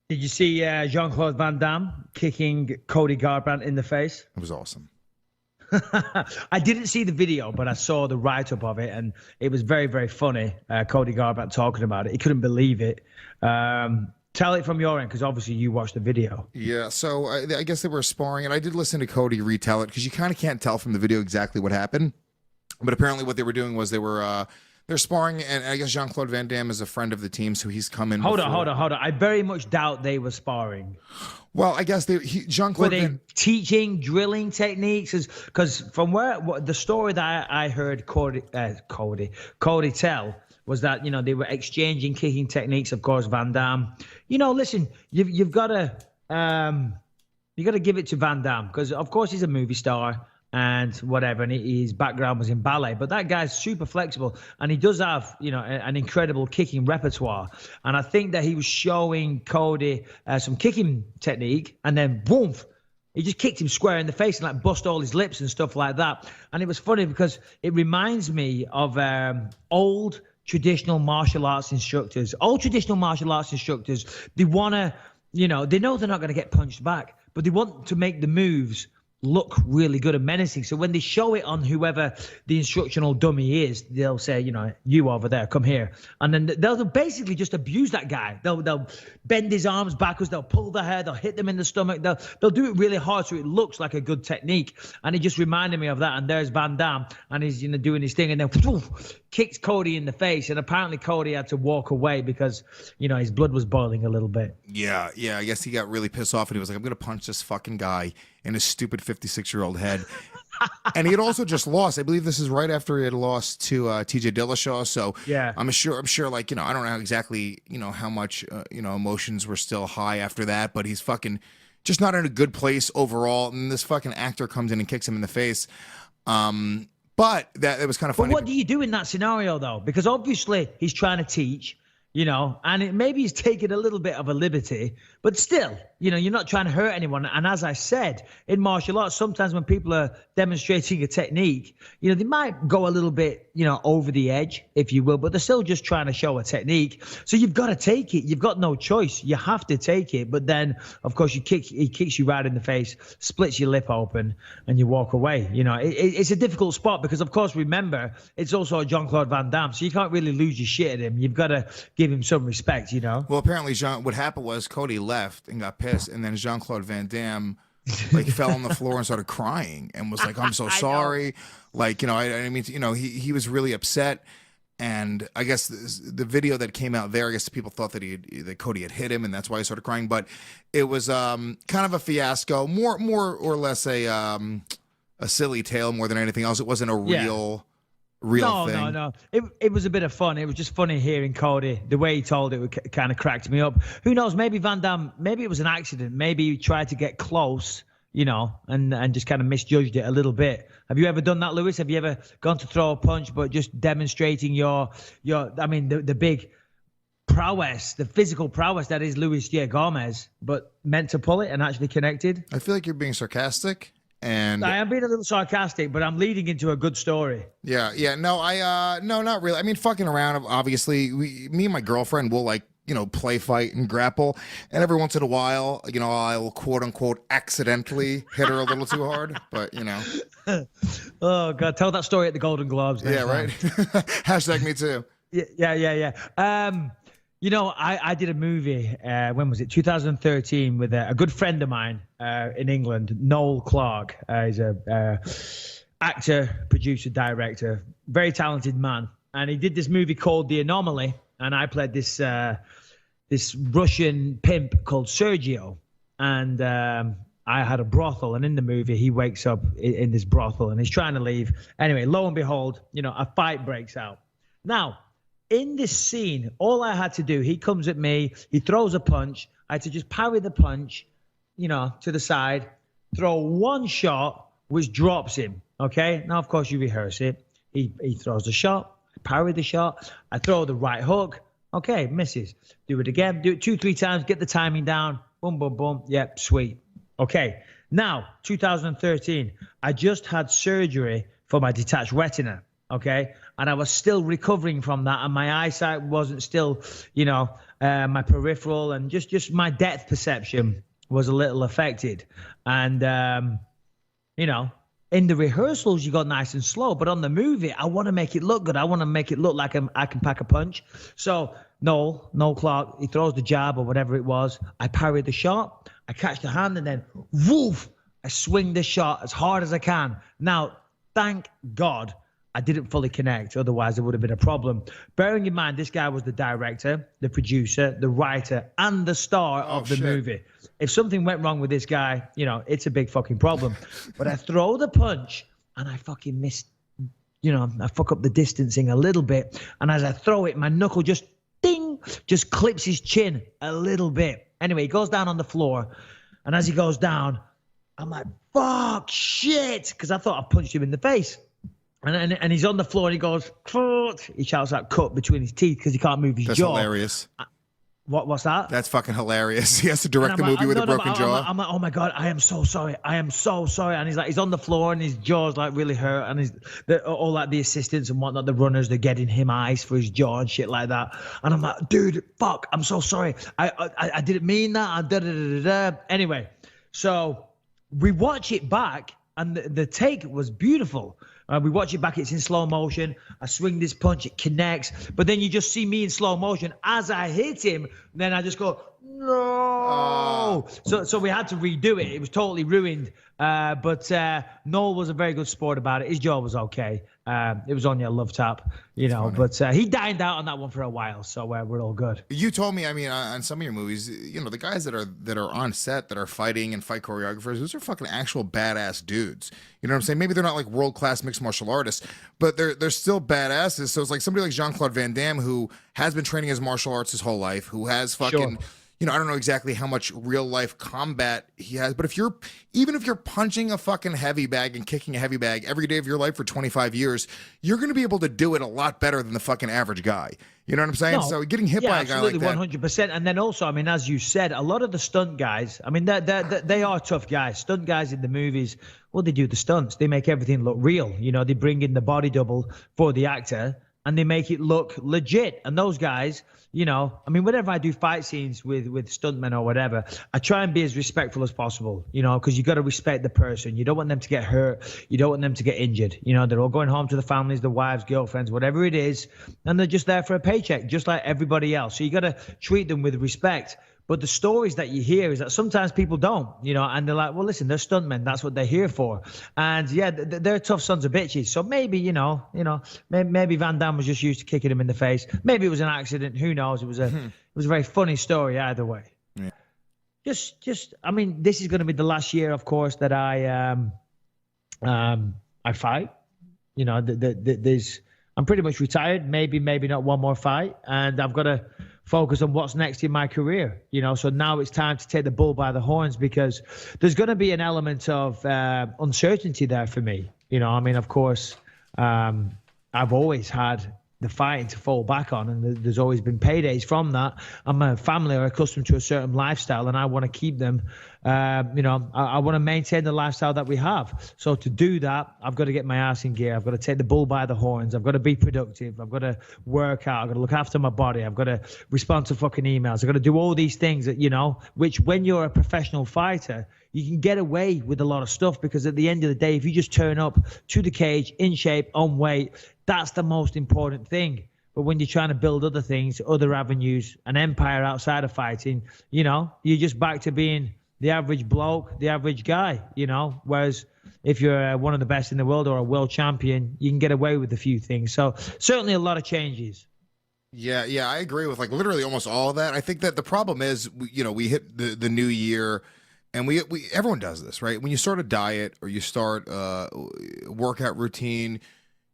Did you see Jean-Claude Van Damme kicking Cody Garbrandt in the face? It was awesome. I didn't see the video, but I saw the write-up of it, and it was very, very funny. Cody Garbrandt talking about it. He couldn't believe it. Tell it from your end, because obviously you watched the video. Yeah, so I guess they were sparring, and I did listen to Cody retell it because you kind of can't tell from the video exactly what happened. But apparently, what they were doing was they're sparring, and I guess Jean-Claude Van Damme is a friend of the team, so he's come in. Hold on. I very much doubt they were sparring. Well, I guess Jean-Claude. Were they teaching drilling techniques? Because from the story that I heard Cody tell was that they were exchanging kicking techniques. Of course, Van Damme. Listen, you've got to give it to Van Damme because of course he's a movie star and whatever, and his background was in ballet. But that guy's super flexible, and he does have, an incredible kicking repertoire. And I think that he was showing Cody some kicking technique, and then boom, he just kicked him square in the face and like bust all his lips and stuff like that. And it was funny because it reminds me of old traditional martial arts instructors. Old traditional martial arts instructors, they want to, they know they're not going to get punched back, but they want to make the moves look really good and menacing. So when they show it on whoever the instructional dummy is, they'll say, you over there, come here. And then they'll basically just abuse that guy. They'll bend his arms backwards. They'll pull the hair. They'll hit them in the stomach. They'll do it really hard so it looks like a good technique. And it just reminded me of that. And there's Van Damme, and he's doing his thing, and then kicks Cody in the face. And apparently Cody had to walk away because his blood was boiling a little bit. Yeah. I guess he got really pissed off, and he was like, "I'm gonna punch this fucking guy in his stupid 56-year-old head." And he had also just lost. I believe this is right after he had lost to TJ Dillashaw. So yeah, I'm sure I don't know exactly how much emotions were still high after that, but he's fucking just not in a good place overall. And this fucking actor comes in and kicks him in the face. But it was kind of funny. But what do you do in that scenario though? Because obviously he's trying to teach. And maybe he's taking a little bit of a liberty, but still, you're not trying to hurt anyone. And as I said, in martial arts, sometimes when people are demonstrating a technique, they might go a little bit, over the edge, if you will, but they're still just trying to show a technique. So you've got to take it. You've got no choice. You have to take it. But then, of course, he kicks you right in the face, splits your lip open, and you walk away. It's a difficult spot because, of course, remember, it's also Jean-Claude Van Damme, so you can't really lose your shit at him. You've got to give him some respect, Well, apparently, what happened was Cody left and got pissed, and then Jean-Claude Van Damme fell on the floor and started crying and was like, "I'm so sorry." I mean, he was really upset. And I guess the video that came out there, I guess people thought that Cody had hit him, and that's why he started crying. But it was kind of a fiasco, more or less a silly tale more than anything else. It wasn't a real thing. No. It was a bit of fun. It was just funny hearing Cody. The way he told it kind of cracked me up. Who knows? Maybe Van Damme, maybe it was an accident. Maybe he tried to get close, and just kind of misjudged it a little bit. Have you ever done that, Lewis? Have you ever gone to throw a punch, but just demonstrating the big prowess, the physical prowess that is Luis J. Gomez, but meant to pull it and actually connected? I feel like you're being sarcastic. And I am being a little sarcastic, but I'm leading into a good story. Yeah. No, no, not really. I mean, fucking around. Obviously, me and my girlfriend will play fight and grapple, and every once in a while, I'll quote unquote accidentally hit her a little too hard, but Oh God, tell that story at the Golden Globes. Yeah, right. Hashtag me too. Yeah. I did a movie, when was it? 2013 with a good friend of mine in England, Noel Clarke. He's a actor, producer, director, very talented man. And he did this movie called The Anomaly, and I played this Russian pimp called Sergio. And I had a brothel, and in the movie, he wakes up in this brothel, and he's trying to leave. Anyway, lo and behold, a fight breaks out. Now, in this scene, all I had to do, he comes at me, he throws a punch. I had to just parry the punch, to the side, throw one shot, which drops him. Okay? Now, of course, you rehearse it. He throws the shot, I parry the shot, I throw the right hook. Okay, misses. Do it again. Do it 2-3 times, get the timing down. Boom, boom, boom. Yep, sweet. Okay. Now, 2013, I just had surgery for my detached retina. Okay. And I was still recovering from that. And my eyesight wasn't still, my peripheral, and just my depth perception was a little affected. And, in the rehearsals, you go nice and slow, but on the movie, I want to make it look good. I want to make it look like I can pack a punch. So Noel Clark, he throws the jab or whatever it was. I parry the shot, I catch the hand, and then woof, I swing the shot as hard as I can. Now, thank God I didn't fully connect. Otherwise, there would have been a problem. Bearing in mind, this guy was the director, the producer, the writer, and the star of the movie. If something went wrong with this guy, it's a big fucking problem. But I throw the punch, and I fucking miss, I fuck up the distancing a little bit. And as I throw it, my knuckle just clips his chin a little bit. Anyway, he goes down on the floor. And as he goes down, I'm like, fuck, shit. Because I thought I punched him in the face. And he's on the floor and he goes, cut. He shouts out cut between his teeth because he can't move his jaw. That's hilarious. What's that? That's fucking hilarious. He has to direct the movie with a broken jaw. I'm like, oh my God, I am so sorry. I am so sorry. And he's on the floor and his jaw's like really hurt. And all like the assistants and whatnot, the runners, they're getting him ice for his jaw and shit like that. And I'm like, dude, fuck, I'm so sorry. I didn't mean that. Anyway, so we watch it back and the take was beautiful. We watch it back, it's in slow motion. I swing this punch, it connects. But then you just see me in slow motion as I hit him. Then I just go, no. So we had to redo it. It was totally ruined. But Noel was a very good sport about it. His jaw was okay. It was only a love tap, but he dined out on that one for a while. So we're all good. You told me, on some of your movies, the guys that are on set that are fighting and fight choreographers, those are fucking actual badass dudes. You know what I'm saying? Maybe they're not like world-class mixed martial artists, but they're still badasses. So it's like somebody like Jean-Claude Van Damme who has been training his martial arts his whole life, who has fucking... Sure. I don't know exactly how much real life combat he has, but even if you're punching a fucking heavy bag and kicking a heavy bag every day of your life for 25 years, you're going to be able to do it a lot better than the fucking average guy. You know what I'm saying? So getting hit by a guy like that. 100%. And then also, as you said, a lot of the stunt guys, they are tough guys. Stunt guys in the movies, well, they do the stunts. They make everything look real. They bring in the body double for the actor and they make it look legit. And those guys... whenever I do fight scenes with stuntmen or whatever, I try and be as respectful as possible, because you got to respect the person. You don't want them to get hurt. You don't want them to get injured. They're all going home to the families, the wives, girlfriends, whatever it is, and they're just there for a paycheck, just like everybody else. So you got to treat them with respect. But the stories that you hear is that sometimes people don't, and they're like, well, listen, they're stuntmen. That's what they're here for. And yeah, they're tough sons of bitches. So maybe, maybe Van Damme was just used to kicking him in the face. Maybe it was an accident. Who knows? It was a very funny story either way. Yeah. This is going to be the last year, of course, that I fight. I'm pretty much retired. Maybe not one more fight. And I've got to focus on what's next in my career, so now it's time to take the bull by the horns because there's going to be an element of uncertainty there for me. Of course, I've always had the fighting to fall back on, and there's always been paydays from that. And my family are accustomed to a certain lifestyle, and I want to keep them. I want to maintain the lifestyle that we have. So to do that, I've got to get my ass in gear. I've got to take the bull by the horns. I've got to be productive. I've got to work out. I've got to look after my body. I've got to respond to fucking emails. I've got to do all these things that, which when you're a professional fighter, you can get away with a lot of stuff because at the end of the day, if you just turn up to the cage in shape, on weight, that's the most important thing. But when you're trying to build other things, other avenues, an empire outside of fighting, you're just back to being the average bloke, the average guy, whereas if you're one of the best in the world or a world champion, you can get away with a few things. So certainly a lot of changes. Yeah, I agree with like literally almost all of that. I think that the problem is, we hit the new year and we everyone does this, right? When you start a diet or you start a workout routine,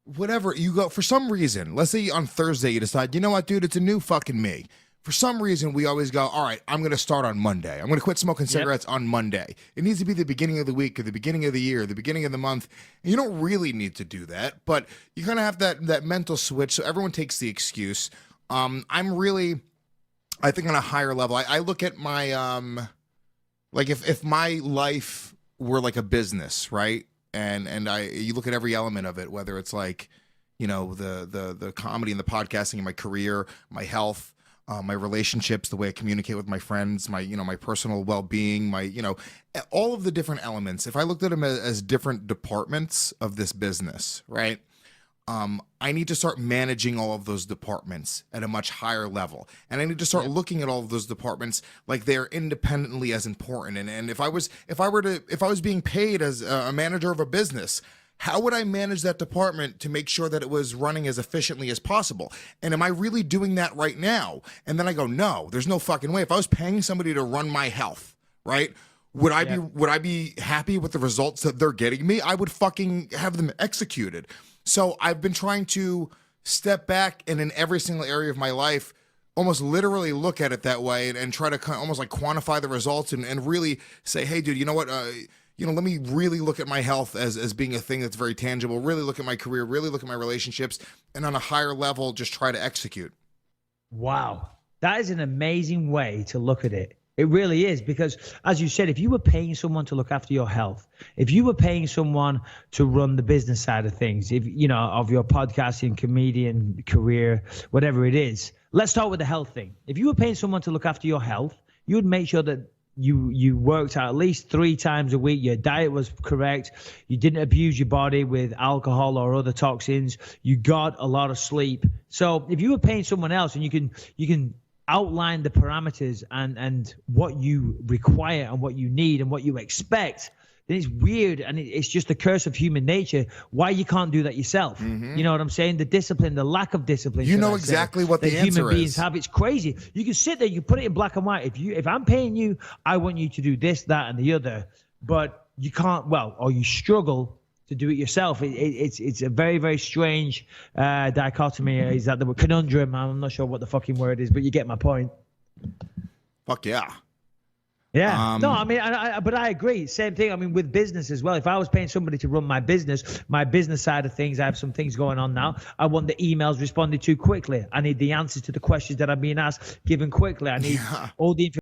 whatever, you go for some reason, let's say on Thursday you decide, you know what, dude, it's a new fucking me. For some reason, we always go, all right, I'm going to start on Monday. I'm going to quit smoking cigarettes on Monday. It needs to be the beginning of the week or the beginning of the year, the beginning of the month. And you don't really need to do that, but you kind of have that mental switch. So everyone takes the excuse. I'm really, I think on a higher level, I look at my, like if my life were like a business, right? And you look at every element of it, whether it's like, the comedy and the podcasting and my career, my health, my relationships, the way I communicate with my friends, my personal well-being, all of the different elements. If I looked at them as different departments of this business, right? I need to start managing all of those departments at a much higher level. And I need to start looking at all of those departments like they're independently as important. And if I was being paid as a manager of a business, how would I manage that department to make sure that it was running as efficiently as possible? And am I really doing that right now? And then I go, no, there's no fucking way. If I was paying somebody to run my health, right? Would I be happy with the results that they're getting me? I would fucking have them executed. So I've been trying to step back and in every single area of my life, almost literally look at it that way and try to almost like quantify the results and really say, hey, dude, you know what? Let me really look at my health as being a thing that's very tangible, really look at my career, really look at my relationships, and on a higher level, just try to execute. Wow. That is an amazing way to look at it. It really is, because as you said, if you were paying someone to look after your health, if you were paying someone to run the business side of things, of your podcasting, comedian career, whatever it is, let's start with the health thing. If you were paying someone to look after your health, you would make sure that you worked out at least 3 times a week. Your diet was correct. You didn't abuse your body with alcohol or other toxins. You got a lot of sleep. So if you were paying someone else and you can outline the parameters and what you require and what you need and what you expect, then it's weird and it's just the curse of human nature why you can't do that yourself. Mm-hmm. You know what I'm saying? The discipline, the lack of discipline. You know exactly what the answer is. Human beings have. It's crazy. You can sit there, you put it in black and white. If I'm paying you, I want you to do this, that, and the other. But you can't, or you struggle to do it yourself. It's a very, very strange dichotomy. Is that the conundrum? I'm not sure what the fucking word is, but you get my point. Fuck yeah. Yeah. No, I mean, but I agree. Same thing. I mean, with business as well. If I was paying somebody to run my business side of things, I have some things going on now. I want the emails responded to quickly. I need the answers to the questions that are being asked given quickly. I need all the information